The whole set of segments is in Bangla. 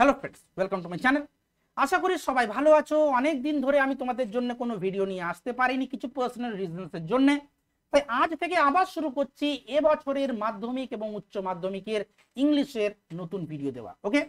Hello friends, welcome to my channel. আশা করি সবাই ভালো আছো। অনেক দিন ধরে আমি তোমাদের জন্য কোনো ভিডিও নিয়ে আসতে পারিনি কিছু পার্সোনাল রিজনসের জন্য। তাই আজ থেকে আবার শুরু করছি এবছরের মাধ্যমিক এবং উচ্চ মাধ্যমিকের ইংলিশের নতুন ভিডিও দেওয়া। ওকে,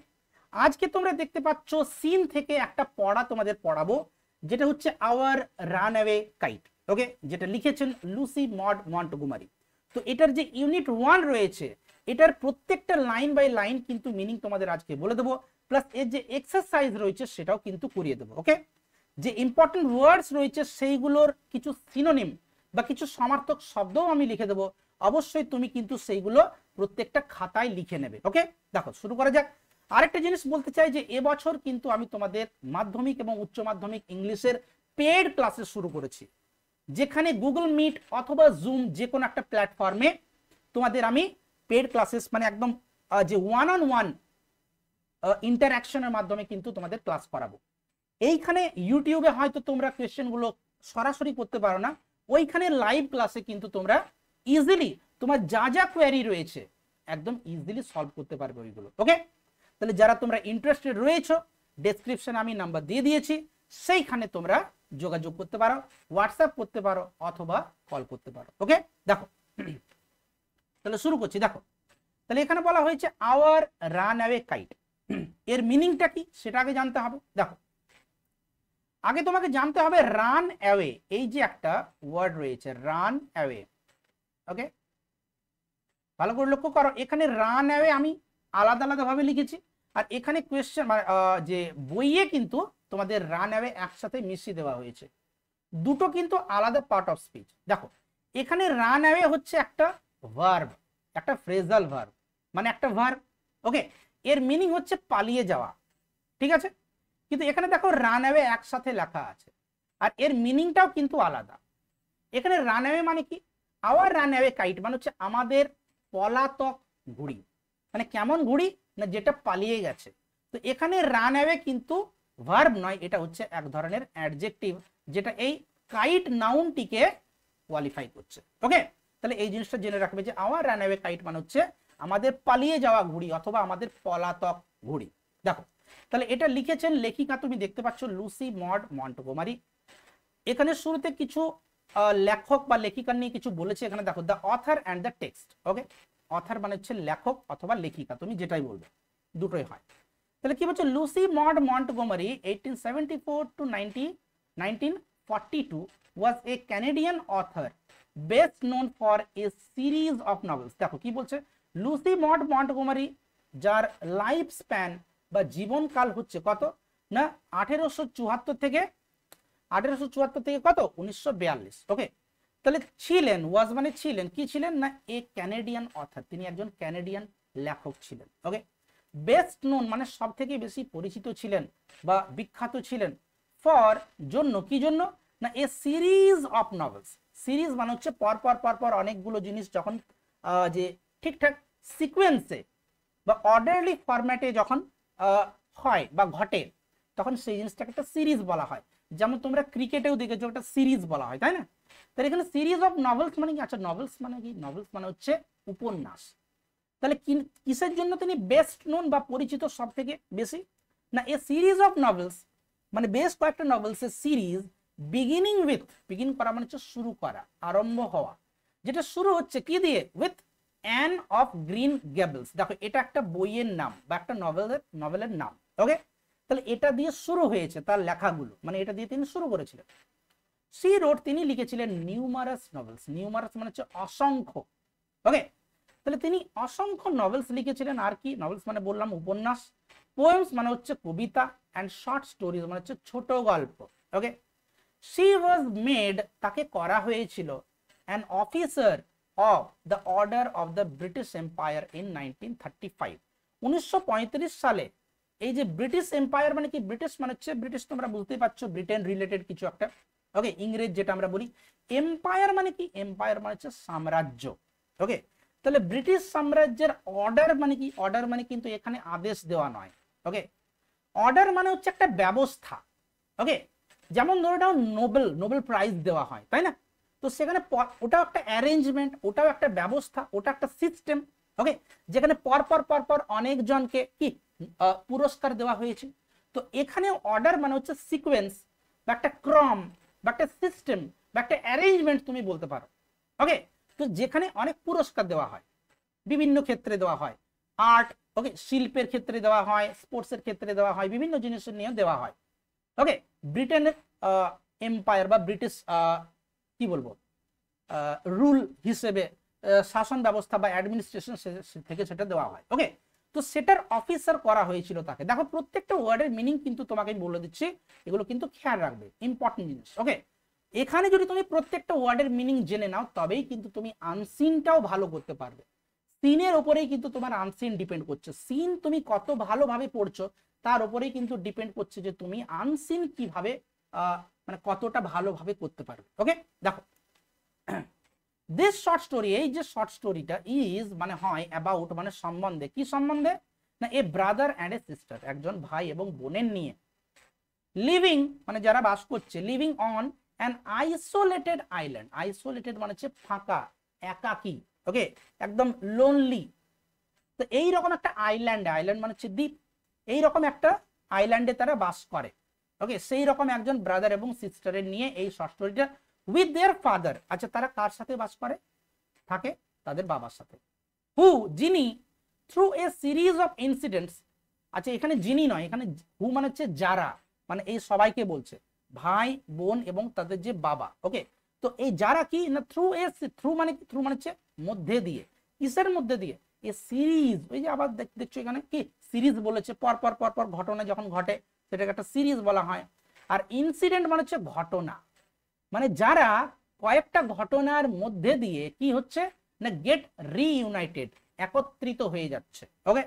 আজকে তোমরা দেখতে পাচ্ছ সিন থেকে একটা পড়া তোমাদের পড়াবো, যেটা হচ্ছে আওয়ার রানঅ্যাওয়ে কাইট। ওকে, যেটা লিখেছেন লুসি মড মন্টগোমারি। তো এটার যে ইউনিট 1 রয়েছে, এটার প্রত্যেকটা লাইন বাই লাইন কিন্তু মিনিং তোমাদের আজকে বলে দেবো, প্লাস এর যে এক্সারসাইজ রয়েছে সেটাও কিন্তু করিয়ে দেবো। ওকে, যে ইম্পর্টেন্ট ওয়ার্ডস রয়েছে সেইগুলোর কিছু সিনোনিম বা কিছু সমার্থক শব্দও আমি লিখে দেবো। অবশ্যই তুমি কিন্তু সেইগুলো প্রত্যেকটা খাতায় লিখে নেবে। ওকে, দেখো শুরু করা যাক। আরেকটা জিনিস বলতে চাই যে এবছর কিন্তু আমি তোমাদের মাধ্যমিক এবং উচ্চ মাধ্যমিক ইংলিশের পেড ক্লাসেস শুরু করেছি, যেখানে গুগল মিট অথবা জুম যে কোনো একটা প্ল্যাটফর্মে তোমাদের আমি পেড ক্লাসেস মানে একদম যে ওয়ান অন ওয়ান ইন্টারঅ্যাকশনের মাধ্যমে কিন্তু তোমাদের ক্লাস করাবো। এইখানে ইউটিউবে হয়তো তোমরা কোয়েশ্চেনগুলো সরাসরি করতে পারো না, ওইখানে লাইভ ক্লাসে কিন্তু তোমরা ইজিলি তোমার যা যা কোয়ারি রয়েছে একদম ইজিলি সলভ করতে পারবে ওইগুলো। ওকে, তাহলে যারা তোমরা ইন্টারেস্টেড রয়েছো, ডেসক্রিপশনে আমি নাম্বার দিয়ে দিয়েছি, সেইখানে তোমরা যোগাযোগ করতে পারো, হোয়াটসঅ্যাপ করতে পারো অথবা কল করতে পারো। ওকে, দেখো তাহলে শুরু করছি। দেখো তাহলে এখানে বলা হয়েছে আওয়ার রানঅ্যাওয়ে কাইট। এর মিনিংটা কি সেটা আগে জানতে হবে। দেখো আগে তোমাকে জানতে হবে রান অ্যাওয়ে, এই যে একটা ওয়ার্ড রয়েছে রান অ্যাওয়ে। ওকে, ভালো করে লক্ষ্য করো, এখানে রান অ্যাওয়ে আমি আলাদা আলাদা ভাবে লিখেছি, আর এখানে কোয়েশ্চেন যে বইয়ে কিন্তু তোমাদের রান অ্যাওয়ে একসাথে মিশিয়ে দেওয়া হয়েছে। দুটো কিন্তু আলাদা পার্ট অফ স্পিচ। দেখো এখানে রান অ্যাওয়ে হচ্ছে একটা ভার্ব, একটা ফ্রেজাল ভার্ব, মানে একটা ভার্ব। ওকে, এর মিনিং হচ্ছে পালিয়ে যাওয়া, ঠিক আছে। কিন্তু এখানে দেখো রান অ্যাওয়ে একসাথে লেখা আছে, আর এর মিনিংটাও কিন্তু আলাদা। এখানে রান অ্যাওয়ে মানে কি, আওয়ার রান অ্যাওয়ে কাইট মানে হচ্ছে আমাদের পলাতক ঘুড়ি, মানে কেমন ঘুড়ি না যেটা পালিয়ে গেছে। তো এখানে রান অ্যাওয়ে কিন্তু ভার্ব নয়, এটা হচ্ছে এক ধরনের অ্যাডজেক্টিভ, যেটা এই কাইট নাউনটিকে কোয়ালিফাই করছে। ওকে, তাহলে এই জিনিসটা জেনে রাখবে যে আওয়ার রান অ্যাওয়ে কাইট মানে হচ্ছে আমাদের পালিয়ে যাওয়া ঘুড়ি অথবা আমাদের পলাতক ঘুড়ি। দেখো তাহলে এটা লিখেছেন লেখিকা, তুমি দেখতে পাচ্ছ লুসি মড মন্টগোমারি। এখানে শুরুতে কিছু লেখক বা লেখিকা নিয়ে কিছু বলেছে। এখানে দেখো the author and the text. Okay, author মানে হচ্ছে লেখক অথবা লেখিকা, তুমি যেটাই বলবে, দুটোই হয়। তাহলে কি বলছে, Lucy mod Montgomery 1874 to 1942 was a Canadian author best known for a series of novels। দেখো কি বলছে, লুসি মড মন্টগোমারি, যার লাইফ স্প্যান বা জীবনকাল হচ্ছে কত না 1874 থেকে কত 1942। ওকে, তাহলে ছিলেন, ওয়াজ মানে ছিলেন, কি ছিলেন না এ ক্যানাডিয়ান অথর, তিনি একজন ক্যানাডিয়ান লেখক ছিলেন। ওকে, বেস্ট নোন মানে সব থেকে বেশি পরিচিত ছিলেন বা বিখ্যাত ছিলেন ফর জন্য, কি জন্য না এ সিরিজ অফ নভেলস। সিরিজ মানে হচ্ছে পরপর পরপর অনেকগুলো জিনিস যখন যে ঠিকঠাক সিকোয়েন্সে বা অর্ডারলি ফরম্যাটে যখন হয় বা ঘটে, তখন সেই জিনিসটাকে একটা সিরিজ বলা হয়। যেমন তোমরা ক্রিকেটেও দেখেছো একটা সিরিজ বলা হয়, তাই না। তাহলে এখানে সিরিজ অফ নভেলস মানে কি, আচ্ছা নভেলস মানে কি, নভেলস মানে হচ্ছে উপন্যাস। তাহলে কিসের জন্য তিনি বেস্ট নোন বা পরিচিত সব থেকে বেশি না এ সিরিজ অফ নভেলস, মানে বেশ কয়েকটা নভেলসের সিরিজ, বিগিনিং উইথ, বিগিন করা মানে হচ্ছে শুরু করা, আরম্ভ হওয়া, যেটা শুরু হচ্ছে কি দিয়ে, উইথ অ্যান অফ গ্রিন গ্যাবলস। দেখো এটা একটা বইয়ের নাম বা একটা নভেলের নাম। ওকে, তাহলে এটা দিয়ে শুরু হয়েছে তার লেখাগুলো, মানে এটা দিয়ে তিনি শুরু করেছিলেন। সি রোড, তিনি লিখেছিলেন নিউমারাস নভেলস। নিউমারাস মানে হচ্ছে অসংখ্য। ওকে, তাহলে তিনি অসংখ্য নভেলস লিখেছিলেন। আর কি, নভেলস মানে বললাম উপন্যাস, পোয়েমস মানে হচ্ছে কবিতা, অ্যান্ড শর্ট স্টোরিজ মানে হচ্ছে ছোট গল্প। ওকে, শি ওয়াজ মেড, তাকে করা হয়েছিল an officer of the order of the British empire in 1935। 1935 সালে এই যে ব্রিটিশ এম্পায়ার মানে কি, ব্রিটিশ মানে হচ্ছে, ব্রিটিশ তোমরা বুঝতেই পারছো ব্রিটেন রিলেটেড কিছু একটা। ওকে, ইংরেজ যেটা আমরা বলি, এম্পায়ার মানে কি, এম্পায়ার মানে হচ্ছে সাম্রাজ্য। ওকে, তাহলে ব্রিটিশ সাম্রাজ্যের অর্ডার মানে কি, অর্ডার মানে কিন্তু এখানে আদেশ দেওয়া নয়। ওকে, অর্ডার মানে হচ্ছে একটা ব্যবস্থা। ওকে, যেমন ধরে নাও নোবেল প্রাইজ দেওয়া হয়, তাই না। তো সেখানে ওটাও একটা অ্যারেঞ্জমেন্ট, ওটাও একটা ব্যবস্থা, ওটা একটা সিস্টেম। ওকে, যেখানে পরপর পরপর অনেকজনকে কি পুরস্কার দেওয়া হয়েছে। তো এখানে অর্ডার মানে হচ্ছে সিকোয়েন্স বা একটা ক্রম বা একটা সিস্টেম বা একটা অ্যারেঞ্জমেন্ট তুমি বলতে পারো। ওকে, তো যেখানে অনেক পুরস্কার দেওয়া হয়, বিভিন্ন ক্ষেত্রে দেওয়া হয়, আর্ট, ওকে, শিল্পের ক্ষেত্রে দেওয়া হয়, স্পোর্টসের ক্ষেত্রে দেওয়া হয়, বিভিন্ন জিনিসের নিয়ে দেওয়া হয়। ওকে, ব্রিটেনের এম্পায়ার বা ব্রিটিশ কি বলবো রুল হিসেবে শাসন ব্যবস্থা বা অ্যাডমিনিস্ট্রেশন থেকে সেটা দেওয়া হয়। ওকে, তো সেটার অফিসার করা হয়েছিল তাকে। দেখো প্রত্যেকটা ওয়ার্ডের মিনিং কিন্তু তোমাকে আমি বলে দিচ্ছি, এগুলো কিন্তু খেয়াল রাখবে, ইম্পর্টেন্ট জিনিস। ওকে, এখানে যদি তুমি প্রত্যেকটা ওয়ার্ডের মিনিং জেনে নাও তবেই কিন্তু তুমি আনসিনটাও ভালো করতে পারবে। সিনের ওপরেই কিন্তু তোমার আনসিন ডিপেন্ড করছে। সিন তুমি কত ভালোভাবে পড়ছো তার উপরেই কিন্তু ডিপেন্ড করছে যে তুমি আনসিন কিভাবে মানে কতটা ভালোভাবে করতে পারবে। ওকে, দেখো দিস শর্ট স্টোরি, এই যে শর্ট স্টোরিটা ইজ মানে হয় অ্যাবাউট মানে সম্বন্ধে, কি সম্বন্ধে না এ ব্রাদার অ্যান্ড এ সিস্টার, একজন ভাই এবং বোনের নিয়ে, লিভিং মানে যারা বাস করছে, living on an isolated island, isolated মানে হচ্ছে ফাঁকা, একাকী, ওকে, একদম লোনলি। তো এইরকম একটা আইল্যান্ড, আইল্যান্ড মানে হচ্ছে দ্বীপ, এইরকম একটা আইল্যান্ডে তারা বাস করে। ওকে, সেই রকম একজন ব্রাদার এবং সিস্টারের নিয়ে এই শর্ট স্টোরিটা, উইথ দেয়ার ফাদার, আচ্ছা তারা কার সাথে বাস করে থাকে, তাদের বাবার সাথে, হু যিনি, through a series of incidents, আচ্ছা এখানে যিনি নয়, এখানে হু মানে হচ্ছে যারা, মানে এই সবাইকে বলছে, ভাই বোন এবং তাদের যে বাবা। ওকে, তো এই যারা কি না থ্রু এ, থ্রু মানে কি, থ্রু মানে হচ্ছে মধ্যে দিয়ে, কিসের মধ্যে দিয়ে, এ সিরিজ, ওই যে আবার দেখছো এখানে কি সিরিজ বলেছে, পর পর পর পর ঘটনা যখন ঘটে সেটাকে একটা সিরিজ বলা হয়। আর ইনসিডেন্ট মানে হচ্ছে ঘটনা, মানে যারা কয়েকটা ঘটনার মধ্যে দিয়ে কি হচ্ছে না গেট রিইউনাইটেড, একত্রিত হয়ে যাচ্ছে। Okay,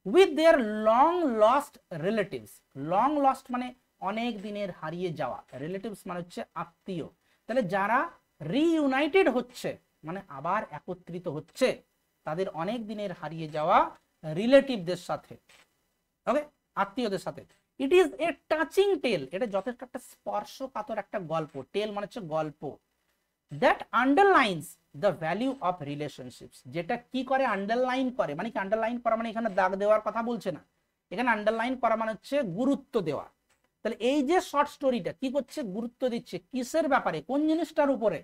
with their long lost relatives, long lost মানে অনেক দিনের হারিয়ে যাওয়া, রিলেটিভস মানে হচ্ছে আত্মীয়, তাহলে যারা রিইউনাইটেড হচ্ছে মানে আবার একত্রিত হচ্ছে তাদের অনেক দিনের হারিয়ে যাওয়া রিলেটিভদের সাথে, ওকে, আত্মীয়দের সাথে। ইট ইজ এ টাচিং টেল, এটা যথেষ্ট একটা স্পর্শকাতর একটা গল্প, টেল মানে হচ্ছে গল্প, that underlines the value of relationships, যেটা কি করে আন্ডারলাইন করে, মানে কি আন্ডারলাইন করা মানে এখানে দাগ দেওয়ার কথা বলছে না, এখানে আন্ডারলাইন করা মানে হচ্ছে গুরুত্ব দেওয়া। তাহলে এই যে শর্ট স্টোরিটা কি করছে, গুরুত্ব দিচ্ছে কিসের ব্যাপারে, কোন জিনিসটার উপরে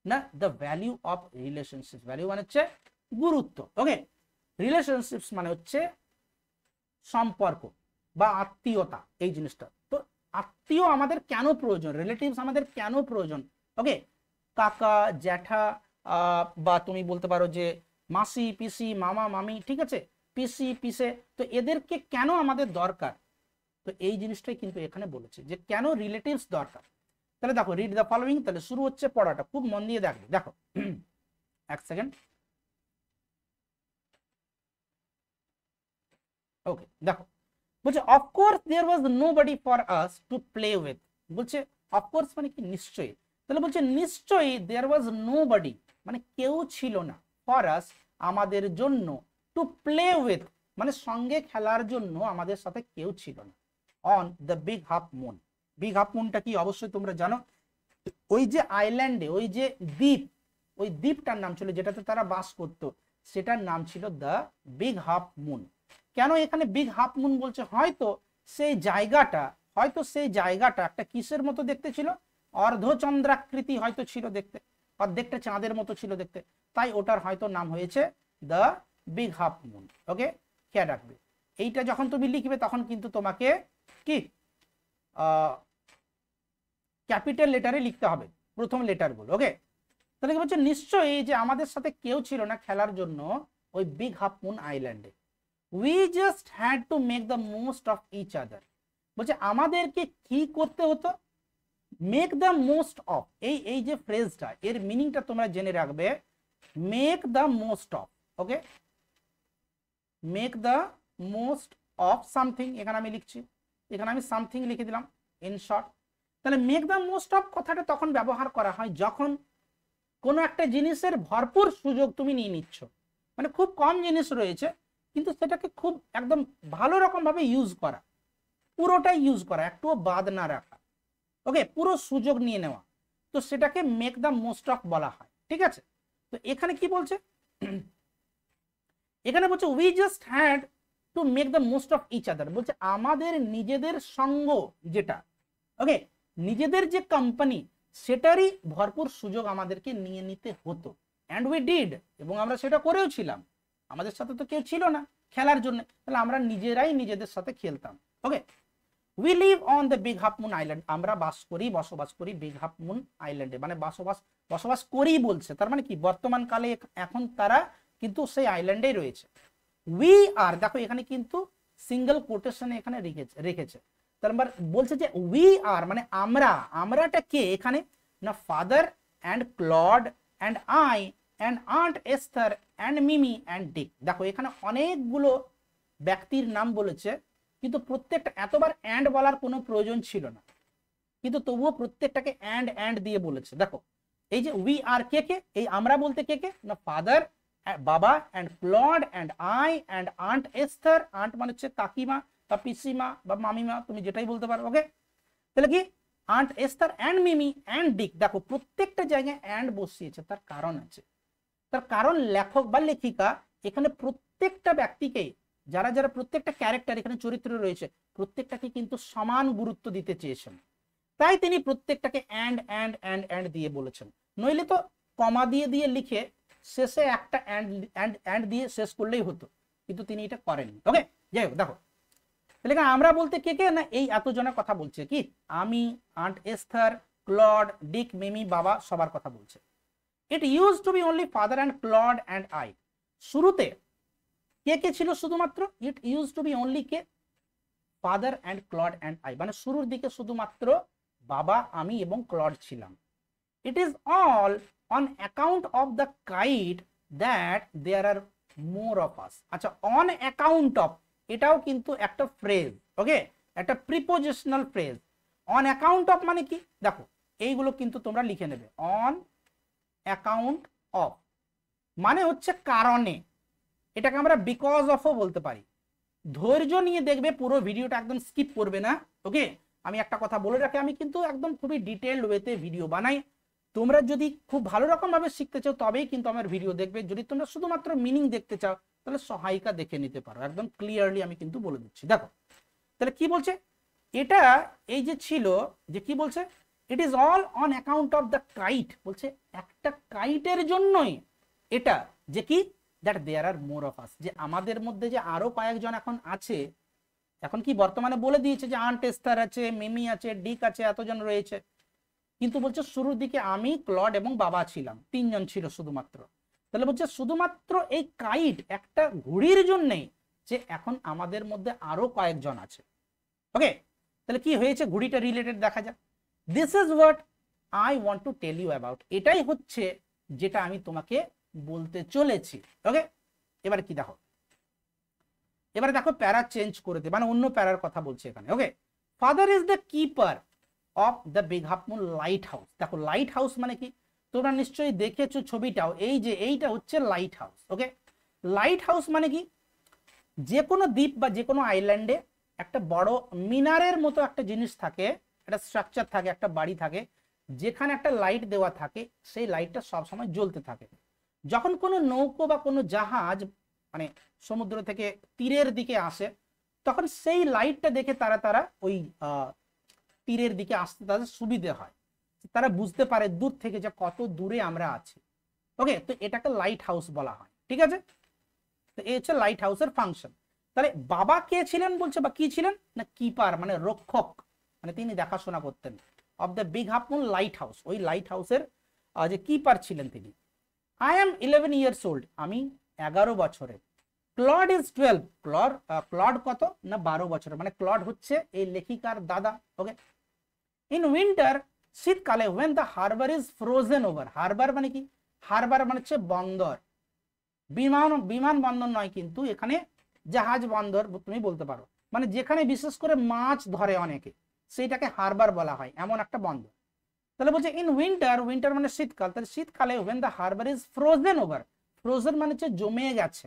না the value of relationships, value মানে হচ্ছে গুরুত্ব। ওকে, রিলেশনশিপস মানে হচ্ছে সম্পর্ক বা আত্মীয়তা, এই জিনিসটা। তো আত্মীয় আমাদের কেন প্রয়োজন, রিলেটিভস আমাদের কেন প্রয়োজন? ওকে, কাকা জ্যাঠা বা তুমি বলতে পারো যে মাসি পিসি মামা মামি, ঠিক আছে, পিসি পিসে, তো এদেরকে কেন আমাদের দরকার? তো এই জিনিসটাই কিন্তু এখানে বলেছে যে কেন রিলেটিভস দরকার। তাহলে দেখো রিড দ্য ফলোইং, তাহলে শুরু হচ্ছে পড়াটা, খুব মন দিয়ে দেখবে। দেখো এক সেকেন্ড, ওকে, দেখো বলছে of course there was nobody for us to play with, বলছে অফকোর্স মানে কি নিশ্চয়ই, তাহলে বলছে নিশ্চয়ই দেয়ার ওয়াজ নোবডি মানে কেউ ছিল না, ফর আস আমাদের জন্য, টু প্লে উইথ মানে সঙ্গে খেলার জন্য আমাদের সাথে কেউ ছিল না, on the big half moon. Big half মুনটা কি অবশ্যই তোমরা জানো, ওই যে আইল্যান্ডে ওই যে দ্বীপ, ওই দ্বীপটার নাম ছিল যেটাতে তারা বাস করতো, সেটার নাম ছিল দ্য বিগ হাফ মুন। কেন এখানে বিগ হাফ মুন বলছে, হয়তো সেই জায়গাটা একটা কিসের মতো দেখতে ছিল, অর্ধচন্দ্রাকৃতি হয়তো ছিল দেখতে, অর্ধেকটা চাঁদের মতো ছিল দেখতে, তাই ওটার হয়তো নাম হয়েছে দ্য বিগ হাফ মুন। ওকে, খেয়াল রাখবে এইটা যখন তুমি লিখবে তখন কিন্তু তোমাকে কি ক্যাপিটাল লেটারে লিখতে হবে প্রথম লেটারগুলো। ওকে, তাহলে কি বলছে, নিশ্চয়ই যে আমাদের সাথে কেউ ছিল না খেলার জন্য ওই বিগ হাফ মুন আইল্যান্ডে, we just had to make the most of each other, বলছে আমাদেরকে কি করতে হতো, মেক দ্য মোস্ট অফ, এই যে ফ্রেজটা এর মিনিংটা তোমরা জেনে রাখবে, make the most of, okay, make the most of something, এখানে আমি লিখছি, এখানে আমি সামথিং লিখে দিলাম ইন শর্ট। তাহলে মেক দ্য মোস্ট অফ কথাটা তখন ব্যবহার করা হয় যখন কোনো একটা জিনিসের ভরপুর সুযোগ তুমি নিয়ে নিচ্ছ, মানে খুব কম জিনিস রয়েছে কিন্তু সেটাকে খুব একদম ভালো রকম ভাবে ইউজ করা, পুরোটাই ইউজ করা, একটুও বাদ না রাখা, ওকে, পুরো সুযোগ নিয়ে নেওয়া, তো সেটাকে মেক দ্য মোস্ট অফ বলা হয়। ঠিক আছে, তো এখানে কি বলছে, এখানে বলছে we just had to to make the most of each other, বলছে আমাদের নিজেদের সঙ্গ যেটা, ওকে, নিজেদের যে কোম্পানি সেটারই ভরপুর সুযোগ আমাদেরকে নিয়ে নিতে হতো, অ্যান্ড উই ডিড, এবং আমরা সেটা করেও ছিলাম। আমাদের সাথে তো কেউ ছিল না খেলার জন্য, তাহলে আমরা নিজেরাই নিজেদের সাথে খেলতাম। Okay, we live on the big half moon island, আমরা বসবাস করি বিগ হাফ মুন আইল্যান্ডে, মানে বসবাস করি বলছে, তার মানে কি বর্তমান কালে এখন তারা কিন্তু সেই আইল্যান্ডেই রয়েছে। উই আর, দেখো এখানে কিন্তু সিঙ্গেল কোটেশনে এখানে রেখেছে, তার মানে বলছে যে উই আর মানে আমরাটা কে এখানে না, father and Claude and I and aunt Esther and Mimi and Dick. দেখো এখানে অনেকগুলো ব্যক্তির নাম বলেছে, কিন্তু প্রত্যেকটা এতবার অ্যান্ড বলার কোনো প্রয়োজন ছিল না, কিন্তু তবুও প্রত্যেকটাকে অ্যান্ড দিয়ে বলেছে। দেখো এই যে উই আর কে কে, এই আমরা বলতে কে কে না, ফাদার বাবা and Claude and I and aunt Esther, aunt মানে হচ্ছে কাকিমা বা পিসিমা বা মামিমা, তুমি যেটাই বলতে পারো। ওকে, তাহলে কি aunt Esther and Mimi and Dick, দেখো প্রত্যেকটা জায়গায় অ্যান্ড বসিয়েছে, তার কারণ আছে, তার কারণ লেখক বা লেখিকা এখানে প্রত্যেকটা ব্যক্তিকে, যারা যারা প্রত্যেকটা ক্যারেক্টার এখানে চরিত্র রয়েছে প্রত্যেকটাকে কিন্তু সমান গুরুত্ব দিতে চেয়েছেন, তাই তিনি প্রত্যেকটাকে অ্যান্ড দিয়ে বলেছেন। নইলে তো কমা দিয়ে লিখে শেষে একটা অ্যান্ড দিয়ে শেষ করলেই হতো, কিন্তু তিনি এটা করেননি। ওকে, যাই হোক, দেখো তাহলে আমরা বলতে কে কে না, এই এতজনের কথা বলছে, কি আমি, aunt Esther, Claude, Dick, Mimi, বাবা, সবার কথা বলছে। It use to be only father and Claude and I, শুরুতে কে কে ছিল শুধুমাত্র, it use to be only কে, father and Claude and I, মানে শুরুর দিকে শুধুমাত্র বাবা, আমি এবং ক্লড ছিলাম। It is all on account of the kite that there are more of us. আচ্ছা, অন অ্যাকাউন্ট অফ এটাও কিন্তু একটা ফ্রেজ, ওকে, একটা prepositional phrase. On account of মানে কি, দেখো এইগুলো কিন্তু তোমরা লিখে নেবে। অন অ্যাকাউন্ট অফ মানে হচ্ছে কারণে, এটাকে আমরা বিকজ অফও বলতে পারি। ধৈর্য নিয়ে দেখবে, পুরো ভিডিওটা একদম স্কিপ করবে না। ওকে, আমি একটা কথা বলে রাখি, আমি কিন্তু একদম খুবই ডিটেইলড ওয়েতে ভিডিও বানাই। তোমরা যদি খুব ভালো রকম ভাবে শিখতে চাও তবেই কিন্তু আমার ভিডিও দেখবে, যদি তোমরা শুধুমাত্র মিনিং দেখতে চাও তাহলে সহায়িকা দেখে নিতে পারো, একদম ক্লিয়ারলি আমি কিন্তু বলে দিচ্ছি। দেখো তাহলে কি বলছে, এটা এই যে ছিল যে কি বলছে, ইট is all on account of the kite, বলছে একটা কাইটের জন্যই এটা, যে কি that there are more of আস, যে আমাদের মধ্যে যে আরো কয়েকজন এখন আছে, এখন কি বর্তমানে বলে দিয়েছে যে আন্ট এস্থার আছে, মিমি আছে, ডিক আছে, এতজন রয়েছে, কিন্তু বলছে শুরুর দিকে আমি, ক্লড এবং বাবা ছিলাম, তিনজন ছিল শুধুমাত্র। তাহলে বলছে শুধুমাত্র এই কাইট একটা ঘুড়ির জন্যই যে এখন আমাদের মধ্যে আরো কয়েকজন আছে। ওকে, তাহলে কি হয়েছে, ঘুড়িটা রিলেটেড দেখা যাক। This is what I want to tell you about, এটাই হচ্ছে যেটা আমি তোমাকে বলতে চলেছি। ওকে, এবার কি দেখো, এবারে দেখো প্যারা চেঞ্জ করে দে, মানে অন্য প্যারার কথা বলছে এখানে। Okay, father is the keeper of the big half moon lighthouse. দেখো লাইট হাউস মানে কি, তোমরা নিশ্চয়ই দেখেছো ছবিটাও, এই যে এইটা হচ্ছে লাইট হাউস। ওকে, লাইট হাউস মানে কি, যে কোনো দ্বীপ বা যে কোনো আইল্যান্ডে একটা বড় মিনারের মতো একটা জিনিস থাকে, একটা স্ট্রাকচার থাকে, একটা বাড়ি থাকে, যেখানে একটা লাইট দেওয়া থাকে, সেই লাইটটা সবসময় জ্বলতে থাকে। যখন কোনো নৌকো বা কোনো জাহাজ মানে সমুদ্র থেকে তীরের দিকে আসে, তখন সেই লাইটটা দেখে তারা ওই তীরের দিকে আসতে তাদের সুবিধে হয়, তারা বুঝতে পারে দূর থেকে যে কত দূরে আমরা আছি। ওকে, তো এটাকে লাইট হাউস বলা হয়, ঠিক আছে। তো এই হচ্ছে লাইট হাউসের ফাংশন। তাহলে বাবা কে ছিলেন বলছে, বা কি ছিলেন না, কিপার মানে রক্ষক, মানে তিনি দেখাশোনা করতেন of the big half moon light house, ওই লাইট হাউসের যে কিপার ছিলেন তিনি। আই এম 11 years old, আমি 11 বছরের। ক্লড ইজ 12, ক্লড কত না 12 বছরের, মানে ক্লড হচ্ছে এই লেখিকার দাদা। ওকে, ইন উইন্টার শীতকালে, when the harbor is frozen over, Harbour মানে কি, হারবার মানে হচ্ছে বন্দর, বিমান বন্দর নয় কিন্তু, এখানে জাহাজ বন্দর তুমি বলতে পারো, মানে যেখানে বিশেষ করে মাছ ধরে অনেকে, সেইটাকে হারবার বলা হয়, এমন একটা বন্দর। তাহলে বলছে ইন উইন্টার মানে শীতকাল, তাহলে শীতকালে when the harbor is frozen over, frozen মানে হচ্ছে জমে গেছে,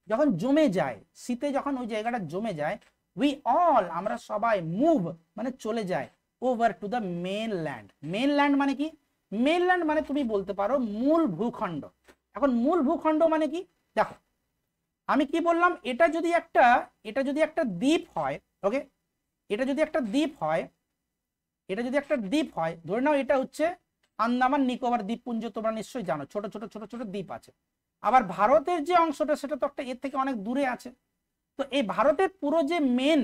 যখন জমে যায়, শীতে যখন ওই জায়গাটা জমে যায়, উই অল আমরা সবাই মুভ মানে চলে যায় over to the mainland. Mainland মানে কি, মেনল্যান্ড মানে তুমি বলতে পারো মূল ভূখণ্ড। এখন মূল ভূখণ্ড মানে কি, দেখো আমি কি বললাম, এটা যদি একটা দ্বীপ হয়, ওকে, এটা যদি একটা দ্বীপ হয়, ধরে নাও এটা হচ্ছে আন্দামান নিকোবর দ্বীপপুঞ্জ, তোমরা নিশ্চয়ই জানো ছোট ছোট ছোট ছোট দ্বীপ আছে। আবার ভারতের যে অংশটা সেটা তো একটা এর থেকে অনেক দূরে আছে। তো এই ভারতের পুরো যে মেন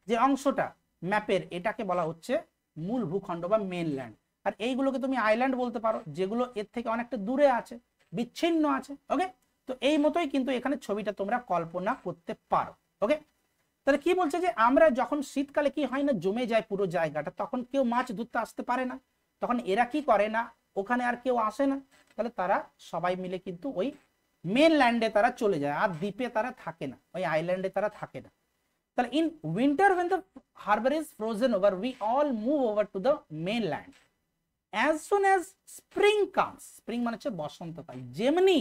যে অংশটা ম্যাপের, এটাকে বলা হচ্ছে মূল ভূখণ্ড বা মেনল্যান্ড। আর এইগুলোকে তুমি আইল্যান্ড বলতে পারো, যেগুলো এর থেকে অনেকটা দূরে আছে, বিচ্ছিন্ন আছে। ওকে, তো এই মতোই কিন্তু এখানে ছবিটা তোমরা কল্পনা করতে পারো। ওকে, তাহলে কি বলছে যে আমরা যখন শীতকালে কি হয় না, জমে যায় পুরো জায়গাটা, তখন কেউ মাছ ধরতে আসতে পারে না, তখন এরা কি করে না, ওখানে আর কেউ আসে না, তাহলে তারা সবাই মিলে কিন্তু ওই মেনল্যান্ডে তারা চলে যায়, আর দ্বীপে তারা থাকে না, ওই আইল্যান্ডে তারা থাকে না। তাহলে in winter when the harbor is frozen over, we all move over to the mainland. As soon as spring comes, spring মানে হচ্ছে বসন্তকাল, যেমনি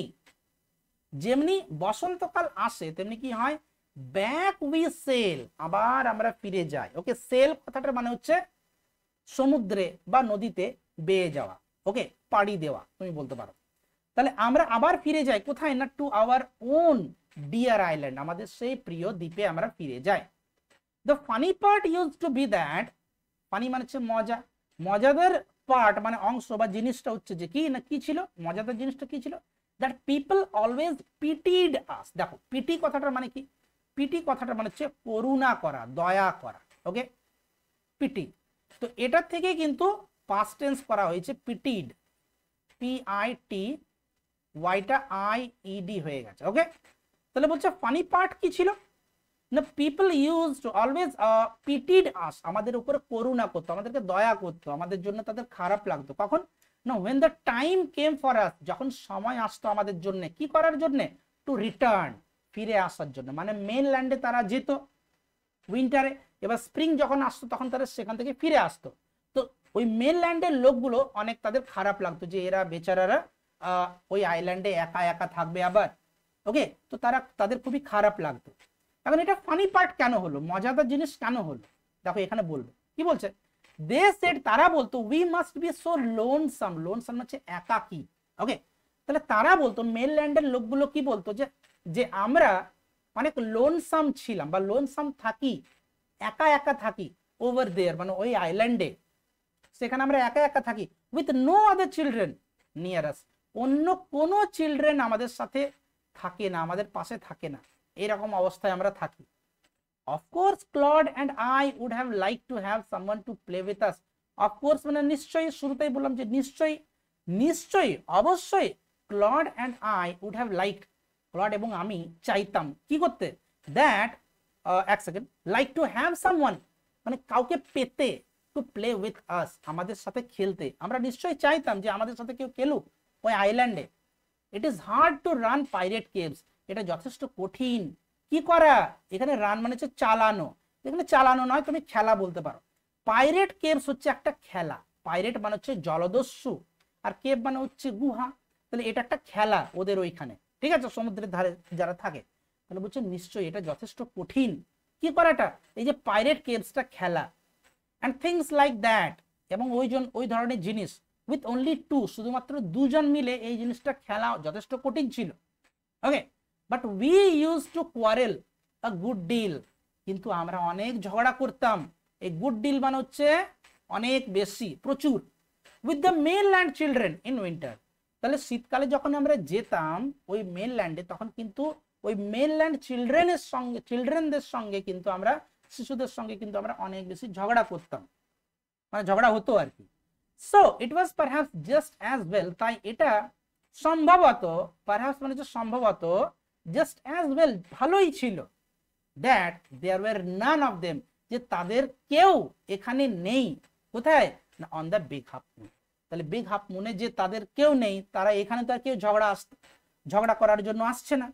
যেমনি বসন্তকাল আসে তেমনি কি হয়, ব্যাক উই সেল, আবার আমরা ফিরে যাই। ওকে, সেল কথাটার মানে হচ্ছে সমুদ্রে বা নদীতে বেয়ে যাওয়া, ওকে, পাড়ি দেওয়া তুমি বলতে পারো। তাহলে আমরা আবার ফিরে যাই কোথায় না, to our own dear island, আমাদের সেই প্রিয় দ্বীপে আমরা ফিরে যাই। The funny part used to be that, funny মানে হচ্ছে মজা, মজাদার পার্ট মানে অংশ বা জিনিসটা হচ্ছে যে কি না, কি ছিল মজাদার জিনিসটা, কি ছিল, দ্যাট পিপল অলওয়েজ পিটিড আস। দেখো পিটি কথাটার মানে কি, পিটি কথাটা মানে হচ্ছে করুণা করা, দয়া করা। ওকে, পিটি, তো এটার থেকে কিন্তু পাস্ট টেন্স করা হয়েছে পিটিড, PIT, ওয়াইটা IED হয়ে গেছে। ওকে, তাহলে বলছে ফানি পার্ট কি ছিল না, people use to always pitied us, আমাদের উপরে করুণা করতো, আমাদেরকে দয়া করতো, আমাদের জন্য তাদের খারাপ লাগতো। কখন না, when the time came for us, যখন সময় আসতো আমাদের জন্য কি করার জন্য, টু রিটার্ন, ফিরে আসার জন্য, মানে মেনল্যান্ডে তারা যেত উইন্টারে, এবার স্প্রিং যখন আসতো তখন তারা সেখান থেকে ফিরে আসতো। তো ওই মেনল্যান্ডের লোকগুলো অনেক তাদের খারাপ লাগতো যে এরা বেচারারা ওই আইল্যান্ডে একা একা থাকবে আবার। ওকে, তো তাদের খুবই খারাপ লাগতো। এখন এটা ফানি পার্ট কেন হলো, মজাদার জিনিস কেন হলো, দেখো এখানে বলবে কি বলছে, দে সেড, তারা বলতো, we must be so lonesome, lonesome হচ্ছে একাকী। ওকে, তাহলে তারা বলতো, মেনল্যান্ডের লোকগুলো কি বলতো যে যে আমরা অনেক লোনসাম ছিলাম বা লোনসাম থাকি, একা একা থাকি, ওভার দেয়ার মানে ওই আইল্যান্ডে, সেখানে আমরা একা একা থাকি, with no other children near us, অন্য কোনো চিলড্রেন আমাদের সাথে থাকে না, আমাদের পাশে থাকে না, এরকম অবস্থায় আমরা থাকি। Of course Claude and I would have like to have someone to play with us, of course মানে নিশ্চয়ই, শুরুতেই বললাম যে নিশ্চয়ই, নিশ্চয়ই অবশ্যই, Claude and I would have like, Claude এবং আমি চাইতাম কি করতে, দ্যাট এক second, like to have someone মানে কাউকে পেতে, টু প্লে উইথ আস আমাদের সাথে খেলতে, আমরা নিশ্চয়ই চাইতাম যে আমাদের সাথে কেউ খেলুক ওই আইল্যান্ডে। It is hard to run pirate caves, এটা যথেষ্ট কঠিন কি করা, এখানে রান মানে হচ্ছে চালানো, এখানে চালানো নয় তুমি খেলা বলতে পারো। পাইরেট কেভস হচ্ছে একটা খেলা, পাইরেট মানে হচ্ছে জলদস্যু, আর কেভ মানে হচ্ছে গুহা, তাহলে এটা একটা খেলা ওদের ওইখানে, ঠিক আছে, সমুদ্রের ধারে যারা থাকে। তাহলে বলছে নিশ্চয়ই এটা যথেষ্ট কঠিন কি করাটা, এই যে পাইরেট কেভসটা খেলা, অ্যান্ড থিংস লাইক দ্যাট, এবং ওই ধরনের জিনিস, উইথ অনলি টু, শুধুমাত্র দুজন মিলে এই জিনিসটা খেলা যথেষ্ট কঠিন ছিল। Okay, but we use to quarrel a good deal, কিন্তু আমরা অনেক ঝগড়া করতাম, এই গুড ডিল মানে হচ্ছে অনেক বেশি, প্রচুর, with the mainland children in winter, তাহলে শীতকালে যখন আমরা যেতাম ওই মেনল্যান্ডে, তখন কিন্তু ওই মেনল্যান্ড চিলড্রেনদের সঙ্গে কিন্তু আমরা, শিশুদের সঙ্গে কিন্তু আমরা অনেক বেশি ঝগড়া করতাম, মানে ঝগড়া হতো আর কি। So it was perhaps just as well, তাই এটা সম্ভবত, পারহ্যাপস মানে হচ্ছে সম্ভবত, জাস্ট অ্যাজ ওয়েল ভালোই ছিল, that there were none of them, যে তাদের কেউ এখানে নেই, কোথায় না, on the big half moon, তাহলে বিগ হাফ মুনে যে তাদের কেউ নেই, তারা এখানে তো আর কেউ ঝগড়া করার জন্য আসছে না,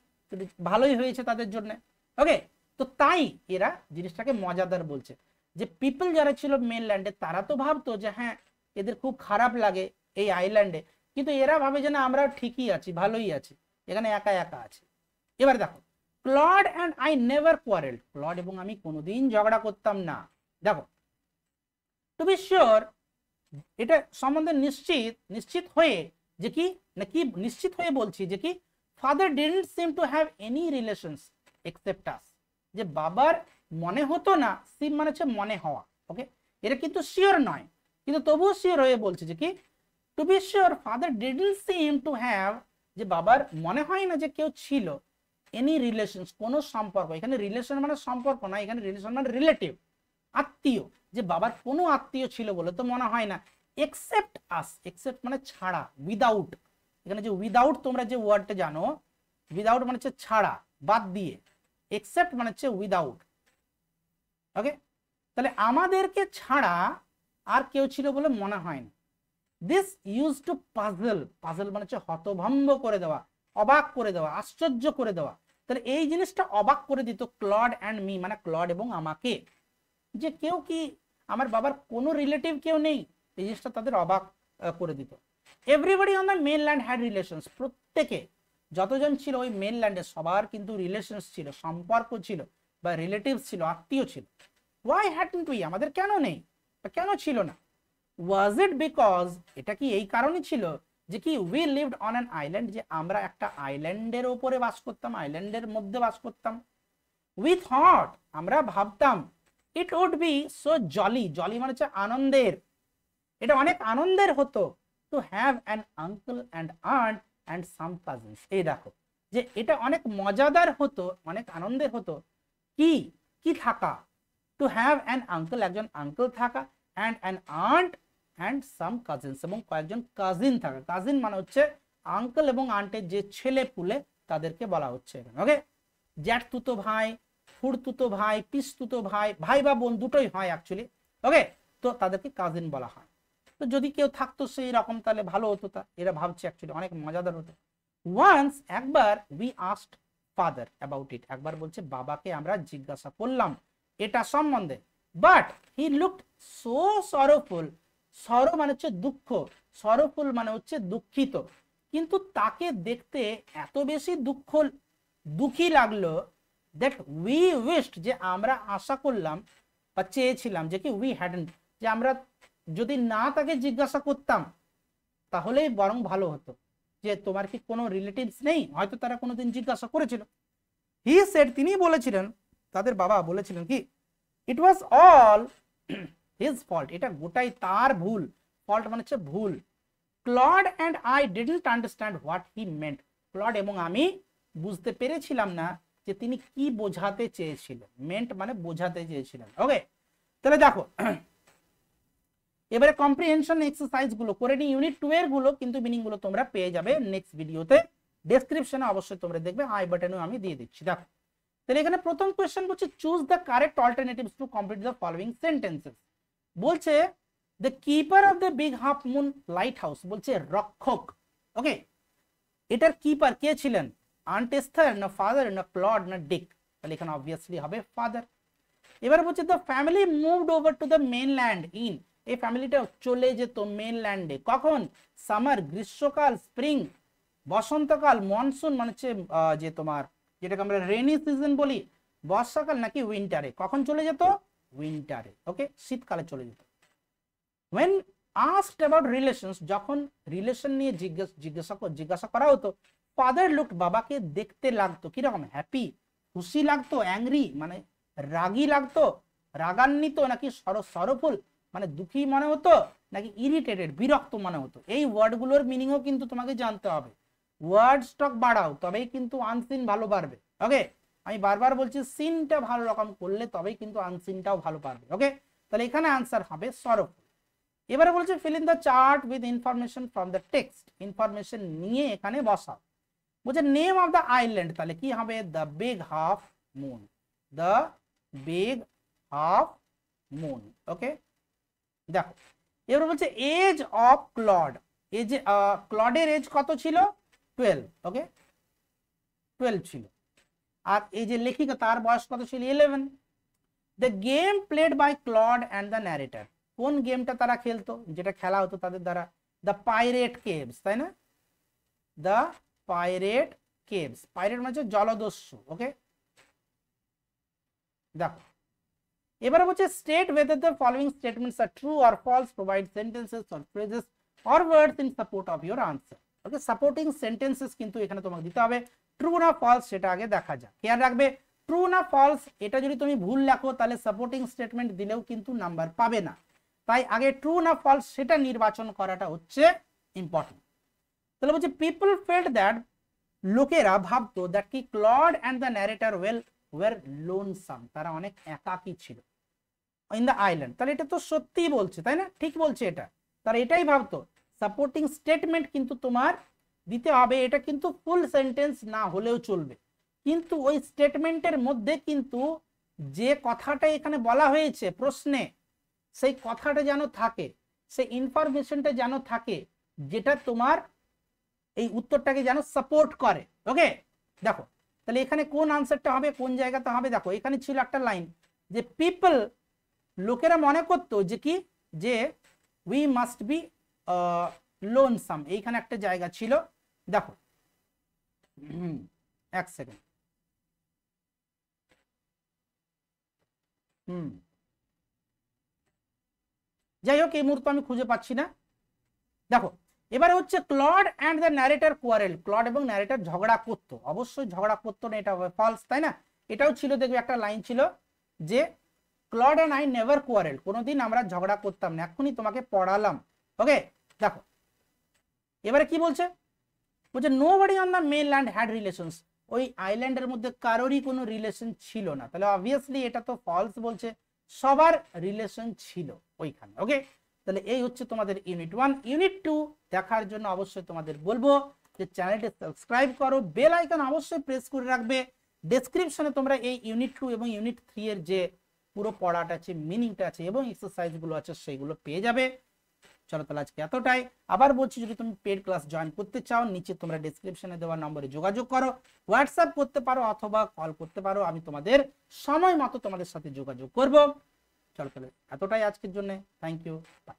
ভালোই হয়েছে তাদের জন্য। ওকে, তো তাই এরা জিনিসটাকে মজাদার বলছে, যে পিপল যারা ছিল মেনল্যান্ডে তারা তো ভাবতো যে হ্যাঁ এদের খুব খারাপ লাগে এই আইল্যান্ডে, কিন্তু এরা ভাবে যে না আমরা ঠিকই আছি, ভালোই আছি, এখানে একা একা আছি। এবার দেখো, Claude and I never quarrelled, Claude এবং আমি কোনোদিন ঝগড়া করতাম না। দেখো, টু বি শিওর, এটা সম্বন্ধে নিশ্চিত হয়ে যে কি না, কি নিশ্চিত হয়ে বলছি যে কি, father didn't seem to have any relations except us, যে বাবার মনে হতো না, সিম মানে হচ্ছে মনে হওয়া, ওকে, এটা কিন্তু শিওর নয়, কিন্তু তবুও শিওর হয়ে বলছে যে কি, to be sure father didn't seem to have, যে বাবার মনে হয় না যে কেউ ছিল, এনি রিলেশনস, কোনো সম্পর্ক, এখানে রিলেশন মানে সম্পর্ক না, এখানে রিলেশন মানে রিলেটিভ, আত্মীয়, যে বাবার কোনো আত্মীয় ছিল বলে তো মনে হয় না, এক্সেপ্ট আস, এক্সেপ্ট মানে ছাড়া, উইদাউট, এখানে যে উইদাউট তোমরা যে ওয়ার্ডটা জানো, উইদাউট মানে হচ্ছে ছাড়া, বাদ দিয়ে, এক্সেপ্ট মানে হচ্ছে উইদাউট, ওকে, তাহলে আমাদেরকে ছাড়া আর কেউ ছিল বলে মনে হয় না। This use to puzzle, puzzle মানে হচ্ছে হতভম্ব করে দেওয়া, অবাক করে দেওয়া, আশ্চর্য করে দেওয়া, তাহলে এই জিনিসটা অবাক করে দিত ক্লড অ্যান্ড মি, মানে ক্লড এবং আমাকে, যে কেউ কি, আমার বাবার কোনো রিলেটিভ কেউ নেই, এই জিনিসটা তাদের অবাক করে দিত। Everybody on the mainland had relations, প্রত্যেকে যতজন ছিল ওই মেনল্যান্ডে সবার কিন্তু রিলেশনস ছিল, সম্পর্ক ছিল, বা রিলেটিভস ছিল, আত্মীয় ছিল। ওয়াই হ্যাডন্ট উই, আমাদের কেন নেই বা কেন ছিল না? ওয়াজ ইট বিকজ, এটা কি এই কারণে ছিল যে কি, we lived on an island, যে আমরা একটা আইল্যান্ডের উপরে বাস করতাম, আইল্যান্ডের মধ্যে বাস করতাম। উই থট, আমরা ভাবতাম, it would be so jolly, jolly মানে হচ্ছে আনন্দের, এটা অনেক আনন্দের হতো, to have an uncle and aunt and some cousins, এই দেখো যে এটা অনেক মজাদার হতো, অনেক আনন্দের হতো, কি কি থাকা, টু হ্যাভ অ্যান আঙ্কেল, একজন আঙ্কেল থাকা, and an aunt and some cousins, এবং কয়েকজন কাজিন থাকা, কাজিন মানে হচ্ছে আঙ্কেল এবং আন্টের যে ছেলে পুলে তাদেরকে বলা হচ্ছে এখানে, ওকে, জ্যাঠতুতো ভাই, খুড়তুতো ভাই, পিসতুতো ভাই, ভাই বা বোন দুটোই হয় অ্যাকচুয়ালি, ওকে, তো তাদেরকে কাজিন বলা হয়। তো যদি কেউ থাকতো সেই রকম তাহলে ভালো হতো, তা এরা ভাবছে অ্যাকচুয়ালি অনেক মজাদার হতো। ওয়ান্স, একবার, we asked father about it, একবার বলছে বাবাকে আমরা জিজ্ঞাসা করলাম এটা সম্বন্ধে, বাট হি লুকড সো সরোফুল, সরো মানে হচ্ছে দুঃখ, সরোফুল মানে হচ্ছে দুঃখিত, কিন্তু তাকে দেখতে এত বেশি দুঃখী লাগলো, দ্যাট উই উইশড, যে আমরা আশা করলাম বা চেয়েছিলাম, যে কি উই হ্যাডন্ট, যে আমরা যদি না তাকে জিজ্ঞাসা করতাম তাহলেই বরং ভালো হতো, যে তোমার কি কোনো রিলেটিভস নেই, হয়তো তারা কোনোদিন জিজ্ঞাসা করেছিল। হি সেড, তিনি বলেছিলেন, তাদের বাবা বলেছিলেন কি, it was all his fault, এটা গোটাই তার ভুল, ফল্ট মানে হচ্ছে ভুল। Claude and I didn't understand what he meant, Claude এবং আমি বুঝতে পেরেছিলাম না যে তিনি কি বোঝাতে চেয়েছিলেন, মেন্ট মানে বোঝাতে চেয়েছিলেন, ওকে। তাহলে দেখো এবারে কম্প্রিহেনশন এক্সারসাইজ গুলো করে নি, ইউনিট 2 এর গুলো কিন্তু মিনিং গুলো তোমরা পেয়ে যাবে নেক্সট ভিডিওতে, ডেসক্রিপশনে অবশ্যই তোমরা দেখবে, আই বাটনেও আমি দিয়ে দিচ্ছি। দেখো তাহলে এখানে প্রথম কোশ্চেন বলছে, choose the correct alternatives to complete the following sentences, বলছে the keeper of the big half moon lighthouse, বলছে রক্ষক, ওকে, এটার কিপার কে ছিলেন, আন্ট এস্থার না ফাদার না ক্লড না ডিক, তাহলে এখানে অবভিয়াসলি হবে ফাদার। এবার বলছে the family moved over to the mainland in, এই ফ্যামিলিটা চলে যেত মেনল্যান্ডে কখন, সামার গ্রীষ্মকাল, স্প্রিং বসন্তকাল, মনসুন মানে হচ্ছে যে তোমার যেটাকে আমরা রেনি সিজন বলি, বর্ষাকাল, নাকি উইন্টারে, কখন চলে যেত, উইন্টারে, ওকে, শীতকালে চলে যেত। when asked about relations, যখন রিলেশন নিয়ে জিজ্ঞাসা করা হতো, ফাদার লুকড, বাবাকে দেখতে লাগতো কিরকম, হ্যাপি খুশি লাগতো, অ্যাংরি মানে রাগী লাগতো, রাগান্বিত, নাকি সরফুল মানে দুঃখী মনে হতো, নাকি ইরিটেটেড বিরক্ত মনে হতো। এই ওয়ার্ডগুলোর মিনিংও কিন্তু তোমাকে জানতে হবে, ওয়ার্ড স্টক বাড়াও তবেই কিন্তু আনসিন ভালো পারবে, ওকে, আমি বারবার বলছি সিনটা ভালো রকম করলে তবেই কিন্তু আনসিনটাও ভালো পারবে, ওকে। তাহলে এখানে আনসার হবে সরফুল। এবারে বলছে fill in the chart with information from the text, information নিয়ে এখানে বসাও। বলছে নেম অফ দ্য আইল্যান্ড, তাহলে কি হবে, the big half moon, the big half moon, okay. দেখো এবার বলছে এজ অফ ক্লড, এজ, ক্লডের এজ কত ছিল, 12, ওকে, 12 ছিল, আর এই যে লেখিকা তার বয়স কত ছিল, 11। The game played by Claude and the narrator, কোন গেমটা তারা খেলতো, যেটা খেলা হতো তাদের দ্বারা, দ্য পাইরেট কেভস, তাই না, দ্য পাইরেট কেভস, পাইরেট মানে জলদস্যু, ওকে। দেখো এবারে বলছে state whether the following statements are true or false, provide sentences or phrases or words in support of your answer, okay, supporting sentences কিন্তু এখানে তোমাকে দিতে হবে। ট্রু না ফলস সেটা আগে দেখা যাক। খেয়াল রাখবে ট্রু না ফলস এটা যদি তুমি ভুল লেখো তাহলে সাপোর্টিং স্টেটমেন্ট দিলেও কিন্তু নাম্বার পাবে না, তাই আগে ট্রু না ফলস সেটা নির্বাচন করাটা হচ্ছে ইম্পর্টেন্ট। তাহলে বলছে পিপল ফেল্ট দ্যাট, লোকেরা ভাবতো দ্যাট কি Claude and the narrator were lonesome, তারা অনেক একাকী ছিল ইন দ্য আইল্যান্ড। তাহলে এটা তো সত্যিই বলছে, তাই না? ঠিক বলছে এটা, তারা এটাই ভাবতো। সাপোর্টিং স্টেটমেন্ট কিন্তু তোমার দিতে হবে, এটা কিন্তু ফুল সেন্টেন্স না হলেও চলবে, কিন্তু ওই স্টেটমেন্টের মধ্যে কিন্তু যে কথাটা এখানে বলা হয়েছে প্রশ্নে, সেই কথাটা যেন থাকে, সেই ইনফরমেশনটা যেন থাকে যেটা তোমার এই উত্তরটাকে যেন সাপোর্ট করে। ওকে, দেখো তাহলে এখানে কোন আনসারটা হবে, কোন জায়গাতে হবে? দেখো এখানে ছিল একটা লাইন যে পিপল, লোকেরা মনে করতো যে কি, যে উই মাস্ট বি লোনসাম, এইখানে একটা জায়গা ছিল। দেখো এক সেকেন্ড, যাই হোক এই মুহূর্তে আমি খুঁজে পাচ্ছি না। দেখো এবারে হচ্ছে Claude and the narrator quarrel, Claude এবং ন্যারেটর ঝগড়া করতো, অবশ্যই ঝগড়া করতো না, এটা হবে ফলস, তাই না? এটাও ছিল, দেখবে একটা লাইন ছিল যে clod and I never quarrel, কোনোদিন আমরা ঝগড়া করতাম না, এখনই তোমাকে পড়ালাম। ওকে, দেখো এবারে কি বলছে, বলছে nobody on the mainland had relations, ওই আইল্যান্ডের মধ্যে কারোরই কোনো রিলেশন ছিল না, তাহলে অবভিয়াসলি এটা তো ফলস বলছে, সবার রিলেশন ছিল ওইখানে। ওকে, তাহলে এই হচ্ছে তোমাদের ইউনিট 1। ইউনিট 2 দেখার জন্য অবশ্যই তোমাদের বলবো যে চ্যানেলটি সাবস্ক্রাইব করো, বেল আইকন অবশ্যই প্রেস করে রাখবে। ডেসক্রিপশনে তোমরা এই ইউনিট 2 এবং ইউনিট 3 এর যে পুরো পড়াটা আছে, মিনিংটা আছে এবং এক্সারসাইজগুলো আছে সেইগুলো পেয়ে যাবে। চলো তাহলে আজকে এতটাই। আবার বলছি, যদি তুমি পেড ক্লাস জয়েন করতে চাও নিচে তোমরা ডেসক্রিপশনে দেওয়া নম্বরে যোগাযোগ করো, হোয়াটসঅ্যাপ করতে পারো অথবা কল করতে পারো, আমি তোমাদের সময় মতো তোমাদের সাথে যোগাযোগ করব। চলো তাহলে এতটাই আজকের জন্য, থ্যাংক ইউ, বাই।